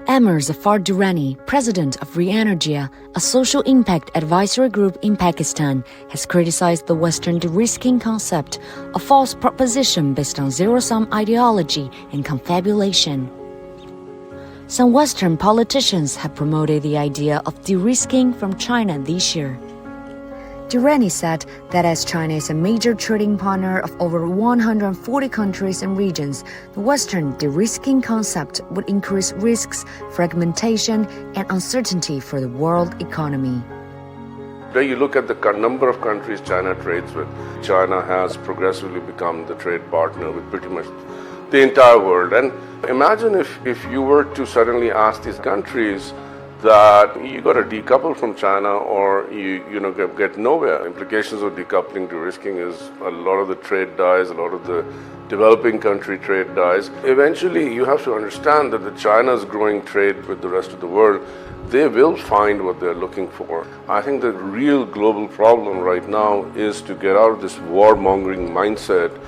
Amr Zafar Durrani, president of Re-Energia, a social impact advisory group in Pakistan, has criticized the Western de-risking concept, a false proposition based on zero-sum ideology and confabulation. Some Western politicians have promoted the idea of de-risking from China this year. Durrani said that as China is a major trading partner of over 140 countries and regions, the Western de-risking concept would increase risks, fragmentation, and uncertainty for the world economy. When you look at the number of countries China trades with, China has progressively become the trade partner with pretty much the entire world. And imagine if you were to suddenly ask these countries that you got to decouple from China or you get nowhere. Implications of decoupling, de-risking is a lot of the trade dies, a lot of the developing country trade dies. Eventually you have to understand that China's growing trade with the rest of the world, they will find what they're looking for. I think the real global problem right now is to get out of this warmongering mindset.